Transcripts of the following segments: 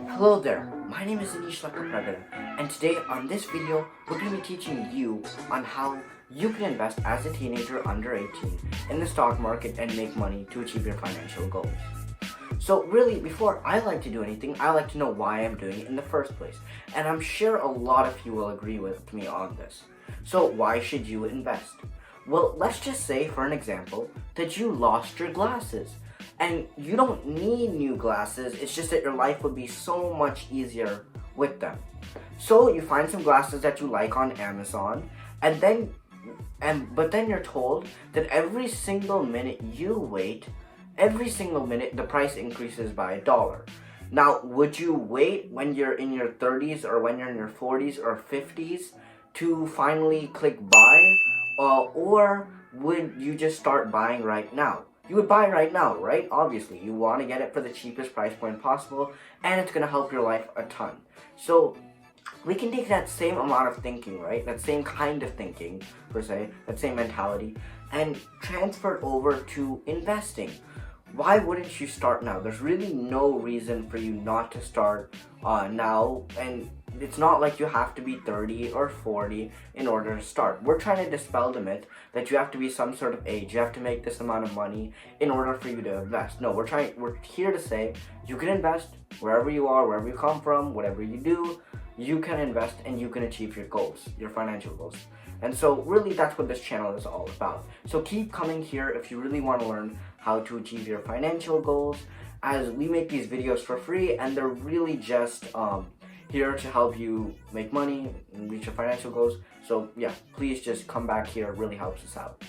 Hello there, my name is Anish Lakapragar, and today on this video we're going to be teaching you on how you can invest as a teenager under 18 in the stock market and make money to achieve your financial goals. So really, before I like to do anything, I like to know why I'm doing it in the first place, and I'm sure a lot of you will agree with me on this. So why should you invest? Well, let's just say, for an example, that you lost your glasses. And you don't need new glasses, it's just that your life would be so much easier with them. So you find some glasses that you like on Amazon, but then you're told that every single minute you wait, every single minute the price increases by $1. Now, would you wait when you're in your 30s or when you're in your 40s or 50s to finally click buy? Or would you just start buying right now? You would buy right now, right? Obviously, you want to get it for the cheapest price point possible, and it's going to help your life a ton. So we can take that same amount of thinking, right? That same kind of thinking, per se, that same mentality, and transfer it over to investing. Why wouldn't you start now? There's really no reason for you not to start now, and it's not like you have to be 30 or 40 in order to start. We're trying to dispel the myth that you have to be some sort of age, you have to make this amount of money in order for you to invest. No, we're here to say you can invest wherever you are, wherever you come from, whatever you do, you can invest and you can achieve your goals, your financial goals. And so really that's what this channel is all about. So keep coming here if you really want to learn how to achieve your financial goals, as we make these videos for free and they're really just here to help you make money and reach your financial goals. So yeah, please just come back here, it really helps us out.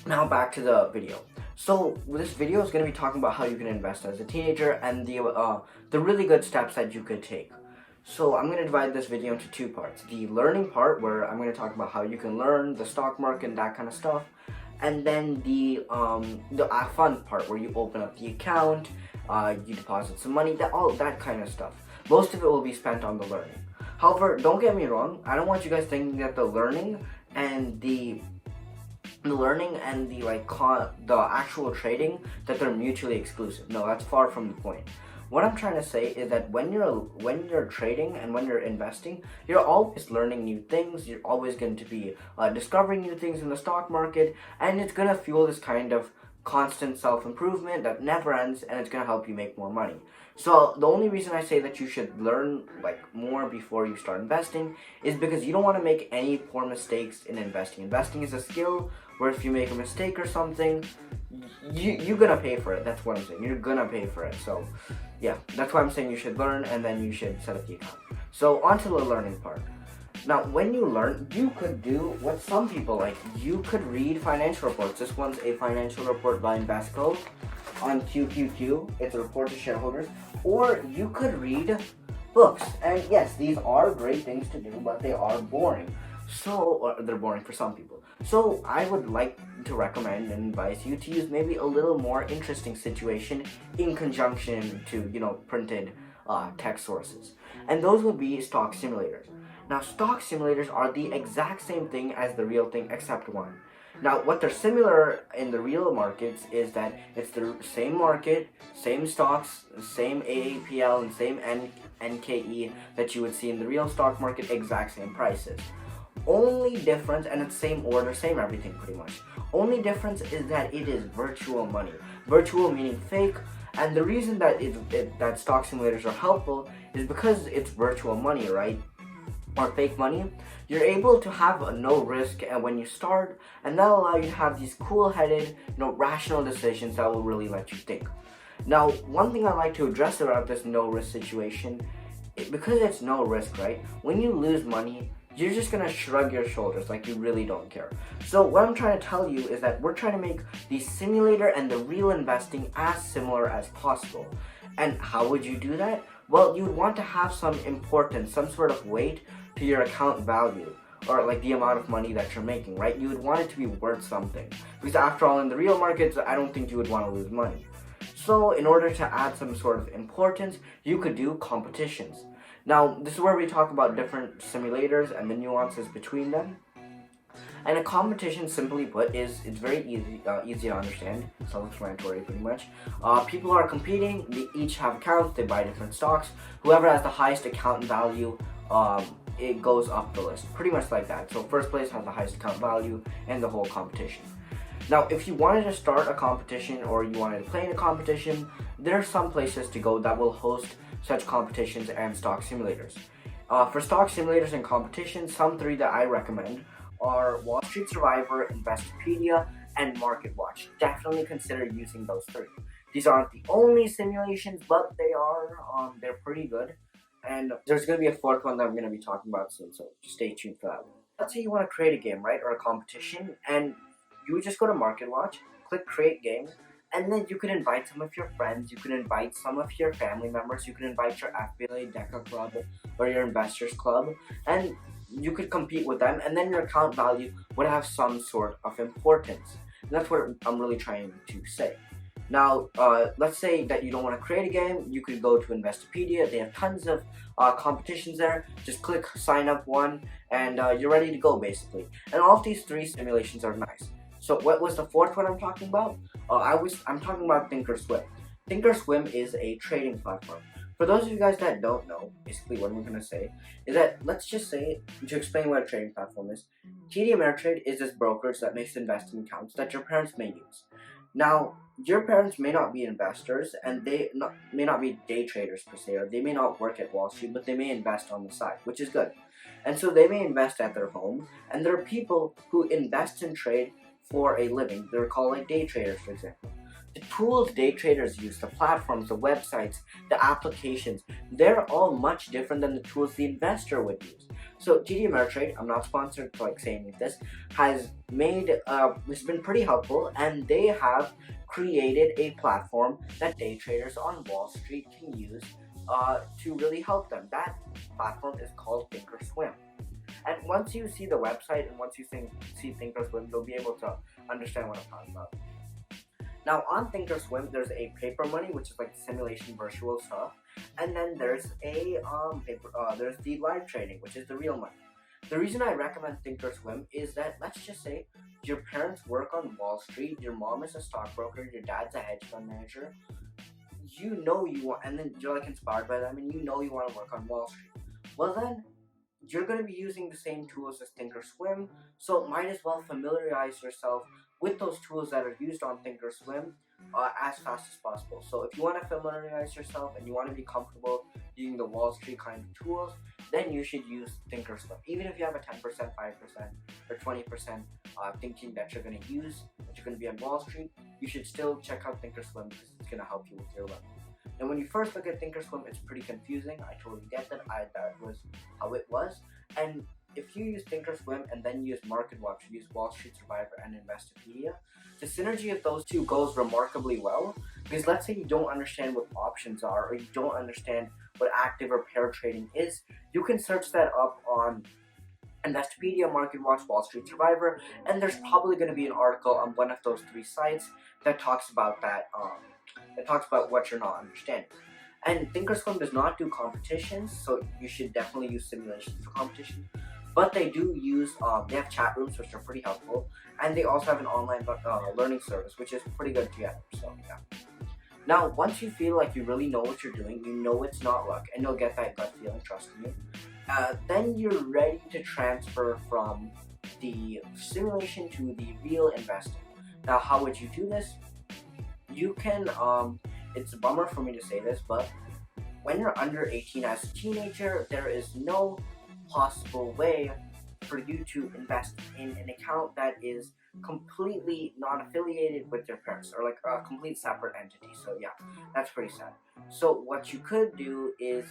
Now back to the video. So this video is going to be talking about how you can invest as a teenager and the really good steps that you could take. So I'm going to divide this video into two parts. The learning part, where I'm going to talk about how you can learn the stock market and that kind of stuff. And then the fun part, where you open up the account, you deposit some money, all that kind of stuff. Most of it will be spent on the learning. However, don't get me wrong, I don't want you guys thinking that the learning and the actual trading, that they're mutually exclusive. No, that's far from the point. What I'm trying to say is that when you're trading and when you're investing, you're always learning new things. You're always going to be discovering new things in the stock market, and it's going to fuel this kind of constant self-improvement that never ends, and it's going to help you make more money. So the only reason I say that you should learn more before you start investing is because you don't want to make any poor mistakes in investing. Investing is a skill where if you make a mistake or something, you're gonna pay for it. That's what I'm saying. You're gonna pay for it. So yeah, that's why I'm saying you should learn and then you should set up the account. So on to the learning part. Now, when you learn, you could do what some people like. You could read financial reports. This one's a financial report by Invesco on QQQ. It's a report to shareholders. Or you could read books. And yes, these are great things to do, but they are boring. Or they're boring for some people. So I would like to recommend and advise you to use maybe a little more interesting situation in conjunction to, printed text sources. And those would be stock simulators. Now, stock simulators are the exact same thing as the real thing except one. Now, what they're similar in the real markets is that it's the same market, same stocks, same AAPL, and same NKE that you would see in the real stock market, exact same prices. Only difference, and it's same order, same everything pretty much. Only difference is that it is virtual money. Virtual meaning fake, and the reason that that stock simulators are helpful is because it's virtual money, right? Or fake money. You're able to have no risk and when you start, and that'll allow you to have these cool-headed, rational decisions that will really let you think. Now, one thing I like to address about this no-risk situation, because it's no risk, right? When you lose money, you're just gonna shrug your shoulders like you really don't care. So what I'm trying to tell you is that we're trying to make the simulator and the real investing as similar as possible. And how would you do that? Well, you would want to have some importance, some sort of weight to your account value, or the amount of money that you're making, right? You would want it to be worth something. Because after all, in the real markets, I don't think you would want to lose money. So in order to add some sort of importance, you could do competitions. Now, this is where we talk about different simulators and the nuances between them. And a competition, simply put, is it's very easy to understand, self-explanatory pretty much. People are competing, they each have accounts, they buy different stocks. Whoever has the highest account value, it goes up the list, pretty much like that. So first place has the highest account value and the whole competition. Now, if you wanted to start a competition or you wanted to play in a competition, there are some places to go that will host such competitions and stock simulators. For stock simulators and competitions, some three that I recommend are Wall Street Survivor, Investopedia, and MarketWatch. Definitely consider using those three. These aren't the only simulations, but they're pretty good. And there's going to be a fourth one that I'm going to be talking about soon, so just stay tuned for that one. Let's say you want to create a game, right, or a competition, and you just go to MarketWatch, click Create Game, and then you can invite some of your friends, you can invite some of your family members, you can invite your FBA DECA club or your investors club, and you could compete with them, and then your account value would have some sort of importance. And that's what I'm really trying to say. Now, let's say that you don't want to create a game, you could go to Investopedia. They have tons of competitions there. Just click sign up one, and you're ready to go, basically. And all of these three simulations are nice. So what was the fourth one I'm talking about? I'm talking about Thinkorswim. Thinkorswim is a trading platform. For those of you guys that don't know, basically what I'm going to say is that, let's just say, to explain what a trading platform is, TD Ameritrade is this brokerage that makes investment accounts that your parents may use. Now, your parents may not be investors, and they may not be day traders per se, or they may not work at Wall Street, but they may invest on the side, which is good. And so they may invest at their home, and there are people who invest and trade for a living. They're called like day traders, for example. The tools day traders use, the platforms, the websites, the applications, they're all much different than the tools the investor would use. So TD Ameritrade, I'm not sponsored to saying this, has been pretty helpful, and they have created a platform that day traders on Wall Street can use to really help them. That platform is called Thinkorswim. And once you see the website and once you see Thinkorswim, you'll be able to understand what I'm talking about. Now, on Thinkorswim, there's a paper money, which is like simulation virtual stuff, and then there's there's the live trading, which is the real money. The reason I recommend Thinkorswim is that, let's just say your parents work on Wall Street, your mom is a stockbroker, your dad's a hedge fund manager. You know you want, and then you're like inspired by them, and you know you want to work on Wall Street. Well then, you're going to be using the same tools as Thinkorswim, so might as well familiarize yourself with those tools that are used on Thinkorswim as fast as possible. So if you want to familiarize yourself and you want to be comfortable using the Wall Street kind of tools, then you should use Thinkorswim. Even if you have a 10%, 5%, or 20% thinking that you're going to use, that you're going to be on Wall Street, you should still check out Thinkorswim because it's going to help you with your level. And when you first look at Thinkorswim, it's pretty confusing. I totally get that. That was how it was. And if you use Thinkorswim and then use MarketWatch, use Wall Street Survivor and Investopedia, the synergy of those two goes remarkably well. Because let's say you don't understand what options are, or you don't understand what active or pair trading is, you can search that up on Investopedia, MarketWatch, Wall Street Survivor, and there's probably going to be an article on one of those three sites that talks about that. That talks about what you're not understanding. And Thinkorswim does not do competitions, so you should definitely use simulations for competition. But they do use, they have chat rooms, which are pretty helpful, and they also have an online learning service, which is pretty good together. So yeah. Now, once you feel like you really know what you're doing, you know it's not luck, and you'll get that gut feeling, trust me, then you're ready to transfer from the simulation to the real investing. Now, how would you do this? You can, it's a bummer for me to say this, but when you're under 18 as a teenager, there is no possible way for you to invest in an account that is completely non-affiliated with your parents, or like a complete separate entity. So yeah, that's pretty sad. So what you could do is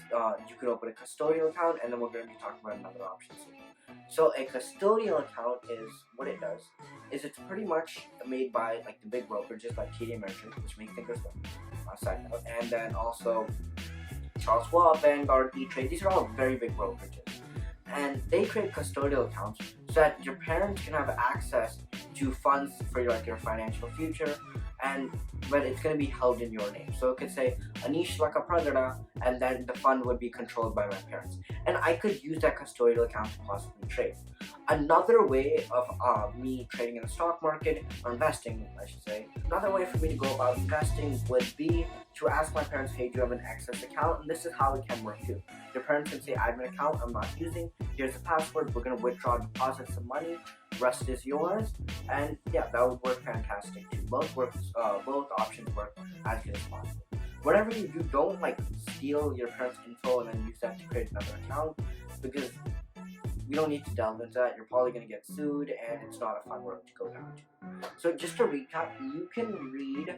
you could open a custodial account, and then we're going to be talking about another option soon. So a custodial account is, what it does is it's pretty much made by like the big brokerages like TD Ameritrade, which make Thinkorswim, side note, and then also Charles Schwab, Vanguard, E-Trade. These are all very big brokerages, and they create custodial accounts so that your parents can have access to funds for your financial future, but it's going to be held in your name. So it could say Anish Lakapradana, and then the fund would be controlled by my parents, and I could use that custodial account to possibly trade. Another way of me trading in the stock market, or investing I should say, another way for me to go about investing would be to ask my parents, hey, do you have an excess account? And this is how it can work too. Your parents can say, I have an account I'm not using, here's the password, we're going to withdraw, deposit some money, rest is yours. And yeah, that would work fantastic too. Both options work as good as possible. Whatever you do, don't steal your parents' info and then use that to create another account, because we don't need to delve into that. You're probably going to get sued, and it's not a fun road to go down to. So just to recap, you can read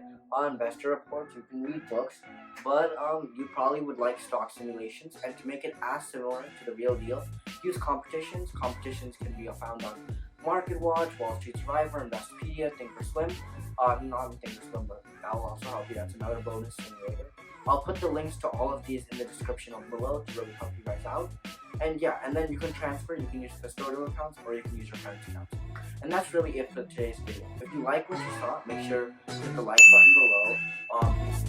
investor reports, you can read books, but you probably would like stock simulations. And to make it as similar to the real deal, use competitions. Competitions can be found on Market Watch, Wall Street Survivor, Investopedia, Thinkorswim. Not Thinkorswim, but that will also help you. That's another bonus simulator. I'll put the links to all of these in the description below to really help you guys out. And yeah, and then you can transfer, you can use custodial accounts, or you can use your parents' accounts. And that's really it for today's video. If you like what you saw, make sure to hit the like button below.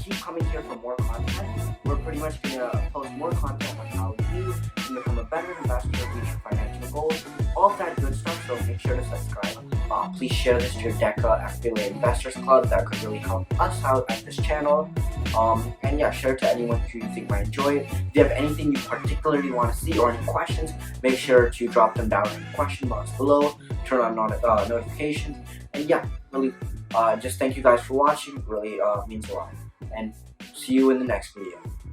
Keep coming here for more content. We're pretty much going to post more content on how you can become a better investor, reach your financial goals, all of that good stuff, so make sure to subscribe. Please share this to your DECA Affiliate Investors Club. That could really help us out at this channel. And yeah, share it to anyone who you think might enjoy it. If you have anything you particularly want to see or any questions, make sure to drop them down in the question box below. Turn on notifications. And yeah, really, just thank you guys for watching. Really means a lot. And see you in the next video.